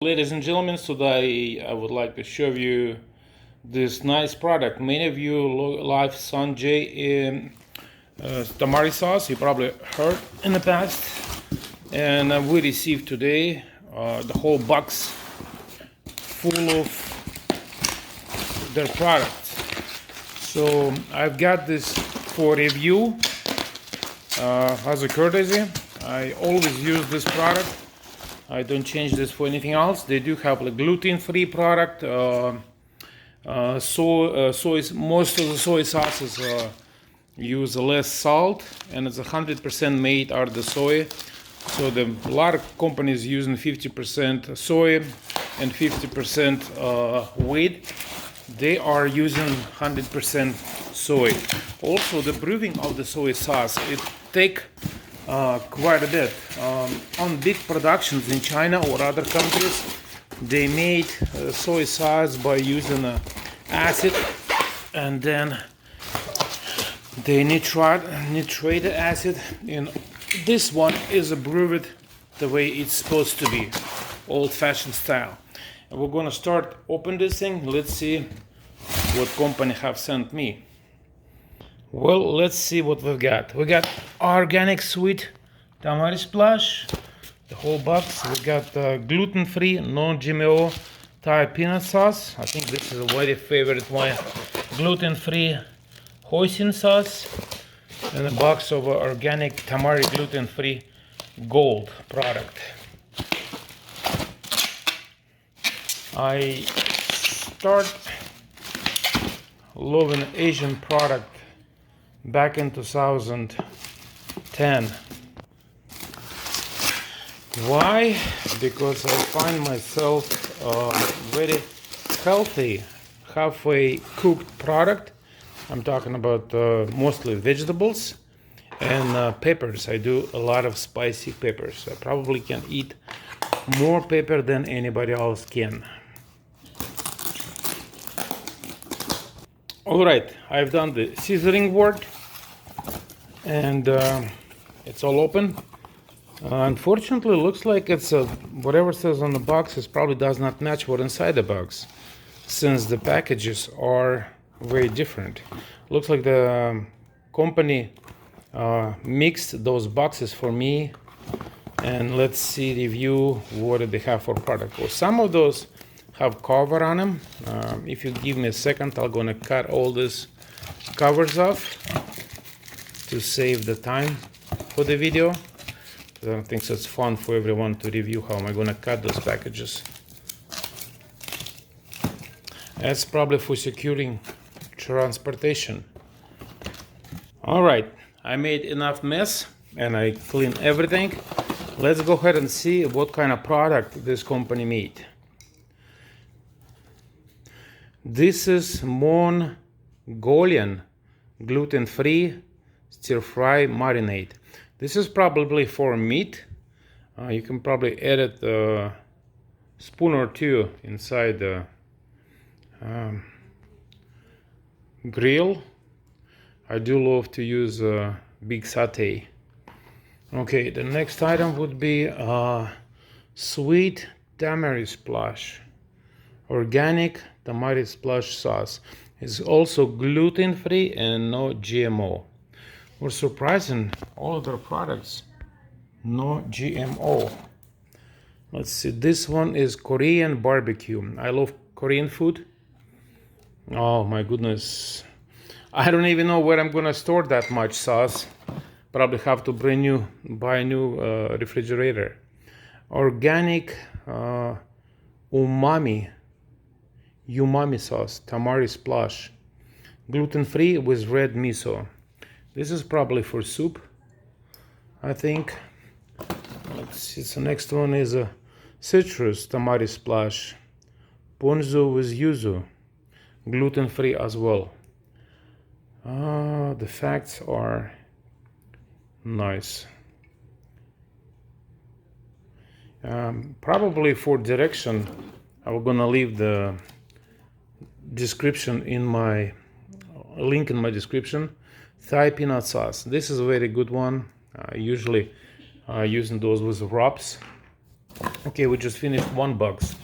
Ladies and gentlemen, today I would like to show you this nice product. Many of you like Sanjay in Tamari sauce. You probably heard in the past, and we received today the whole box full of their products. So I've got this for review as a courtesy. I always use this product. I don't change this for anything else. They do have a gluten-free product. Most of the soy sauces use less salt, and it's 100% made out of the soy. So a lot of companies using 50% soy and 50% wheat. They are using 100% soy. Also, the brewing of the soy sauce, it takes quite a bit. On big productions in China or other countries, they made soy sauce by using acid, and then they nitrated acid, and this one is brewed the way it's supposed to be, old-fashioned style. And we're gonna start open this thing. Let's see what company have sent me. Well, let's see what we've got. We got organic sweet Tamari splash, the whole box. We got gluten-free, non-GMO Thai peanut sauce. I think this is a very favorite one. Gluten-free hoisin sauce, and a box of organic Tamari gluten-free gold product. I start loving Asian product back in 2010. Why? Because I find myself very healthy, halfway cooked product. I'm talking about mostly vegetables and peppers. I do a lot of spicy peppers. I probably can eat more pepper than anybody else can. All right, I've done the seasoning work, and it's all open. Unfortunately, it looks like it's whatever says on the box probably does not match what's inside the box, since the packages are very different. Looks like the company mixed those boxes for me, and let's see review what they have for product. Well, some of those have cover on them. If you give me a second, I'm gonna cut all these covers off to save the time for the video. I don't think it's fun for everyone to review how am I gonna cut those packages. That's probably for securing transportation. All right, I made enough mess and I cleaned everything. Let's go ahead and see what kind of product this company made. This is Mongolian gluten-free stir-fry marinade. This is probably for meat. You can probably edit a spoon or two inside the grill. I do love to use a big satay. Okay, the next item would be sweet tamari splash, organic tamari splash sauce. It's also gluten-free and no GMO. We're surprising, all of their products no GMO. Let's see, this one is Korean barbecue. I love Korean food. Oh my goodness, I don't even know where I'm gonna store that much sauce. Probably have to buy a new refrigerator. Organic umami sauce, tamari splash, gluten-free with red miso. This is probably for soup, I think. Let's see, the next one is a citrus tamari splash, ponzu with yuzu, gluten-free as well. The facts are nice. Probably for direction, I'm gonna leave the description in my link in my description. Thai peanut sauce. This is a very good one. Usually using those with wraps. Okay, we just finished one box.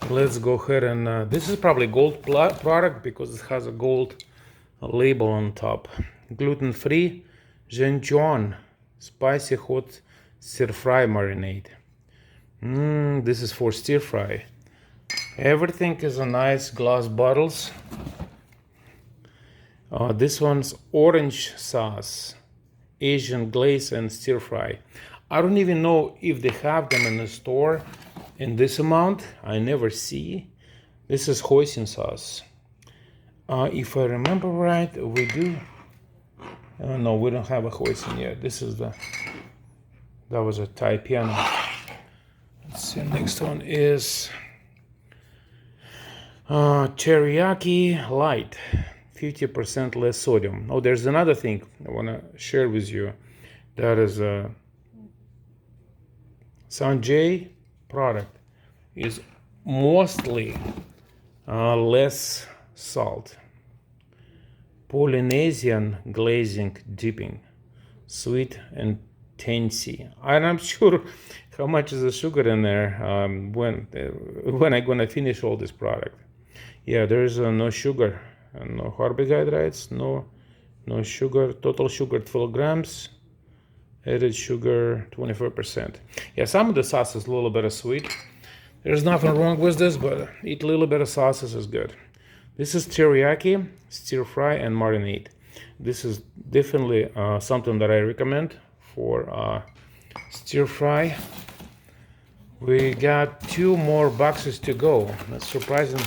Let's go ahead and this is probably gold product because it has a gold label on top. Gluten-free Zhenjuan spicy hot stir fry marinade. This is for stir fry. Everything is in nice glass bottles. This one's orange sauce, Asian glaze and stir fry. I don't even know if they have them in the store in this amount. I never see. This is hoisin sauce. If I remember right, we do. No, we don't have a hoisin yet. This is that was a Thai piano. Let's see. Next one is teriyaki light, 50% less sodium. Oh, there's another thing I want to share with you. That is a Sanjay product is mostly less salt. Polynesian glazing dipping, sweet and tangy. And I'm sure how much is the sugar in there when I'm gonna finish all this product. Yeah, there's no sugar, no carbohydrates, no sugar. Total sugar 12 grams. Added sugar 24%. Yeah, some of the sauce is a little bit sweet. There's nothing wrong with this, but eat a little bit of sauces is good. This is teriyaki, stir fry, and marinade. This is definitely something that I recommend for stir fry. We got 2 more boxes to go. That's surprising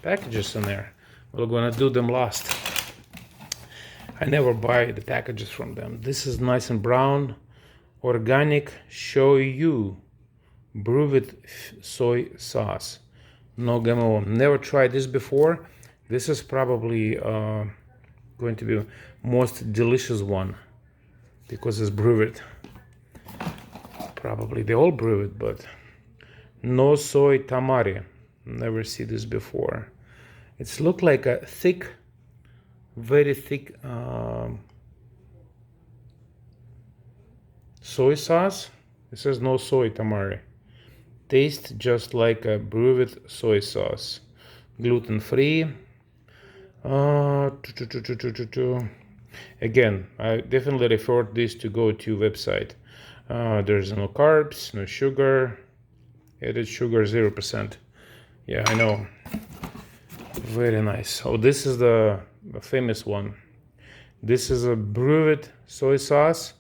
packages in there. We're gonna do them last. I never buy the packages from them. This is nice and brown, organic shoyu, brewed soy sauce, no GMO. Never tried this before. This is probably going to be most delicious one because it's brewed. Probably they all brewed, but no soy tamari. Never see this before. It's look like a thick, very thick soy sauce. It says no soy tamari. Tastes just like a brewed soy sauce. Gluten-free. Again, I definitely refer this to go to website. There's no carbs, no sugar. Added sugar 0%. Yeah, I know. Very nice. Oh, this is the famous one. This is a brewed soy sauce.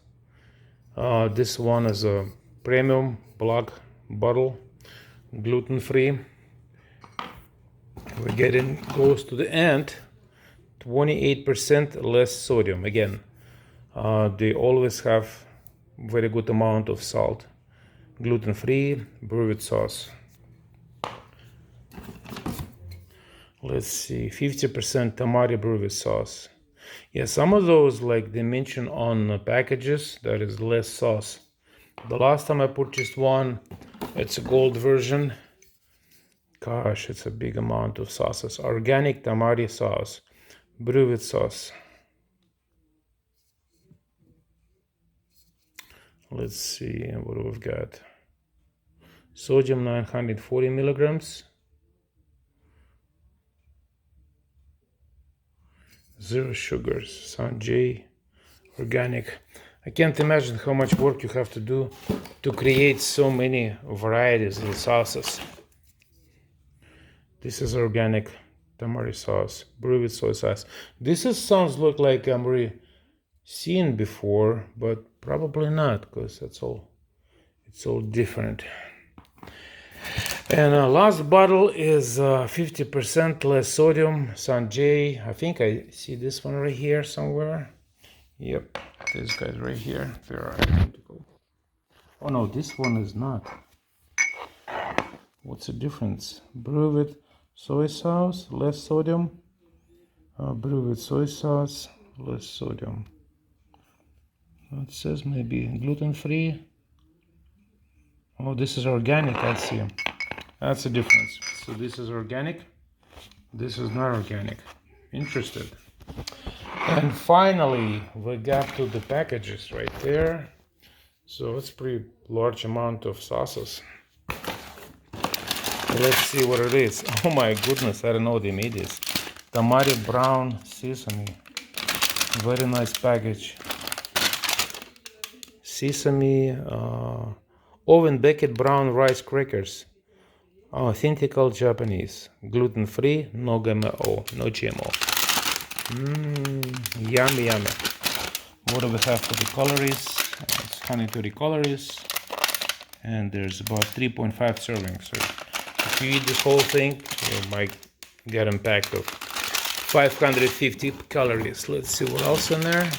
This one is a premium black bottle, gluten-free. We're getting close to the end. 28% less sodium. Again, they always have very good amount of salt. Gluten-free brewed sauce. Let's see, 50% tamari brewed sauce. Yeah, some of those, like they mention on packages, that is less sauce. The last time I purchased one, it's a gold version. Gosh, it's a big amount of sauces. Organic tamari sauce, brewed sauce. Let's see what we've got. Sodium 940 milligrams. 0 sugars. Sanjay organic. I can't imagine how much work you have to do to create so many varieties of sauces. This is organic tamari sauce, brewed soy sauce. This sounds look like I'm already seen before, but probably not, because it's all different. And last bottle is 50% less sodium, Sanjay. I think I see this one right here somewhere. Yep, this guy's right here. They are identical. Oh no, this one is not. What's the difference? Brewed soy sauce, less sodium. Brewed soy sauce, less sodium. It says maybe gluten-free. Oh, this is organic, I see. That's the difference. So this is organic. This is not organic. Interested. And finally, we got to the packages right there. So it's pretty large amount of sauces. see what it is. Oh my goodness, I don't know they made this. Tamari brown sesame. Very nice package. Sesame oven baked brown rice crackers. Authentic Japanese. Gluten-free, no GMO. No GMO. Yummy, yummy. What do we have for the calories? It's 130 calories. And there's about 3.5 servings. So if you eat this whole thing, you might get a pack of 550 calories. Let's see what else in there.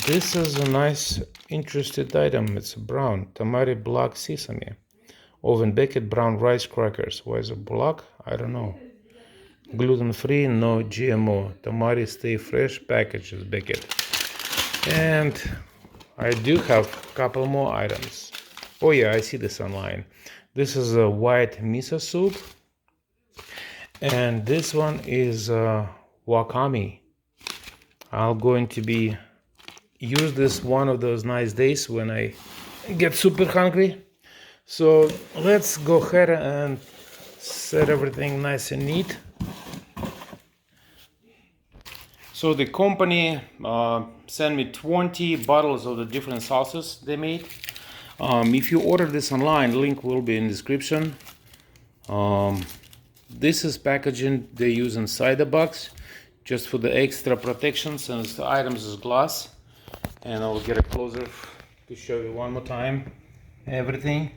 This is a nice, interesting item. It's brown Tamari black sesame, oven baked brown rice crackers. Why is it black? I don't know. Gluten-free, no GMO. Tamari stay fresh packages baked. And I do have a couple more items. Oh yeah, I see this online. This is a white miso soup. And this one is wakame. I'm going to be use this one of those nice days when I get super hungry. So let's go ahead and set everything nice and neat. So the company sent me 20 bottles of the different sauces they made. If you order this online, link will be in description. This is packaging they use inside the box just for the extra protection since the items is glass. And I'll get a closer to show you one more time everything.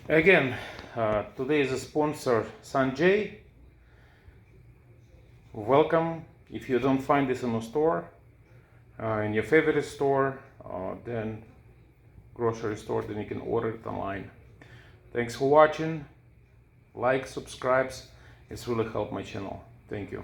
Again, today is a sponsor, Sanjay. Welcome. If you don't find this in the store, in your favorite store, then grocery store, then you can order it online. Thanks for watching. Like, subscribe. It's really helped my channel. Thank you.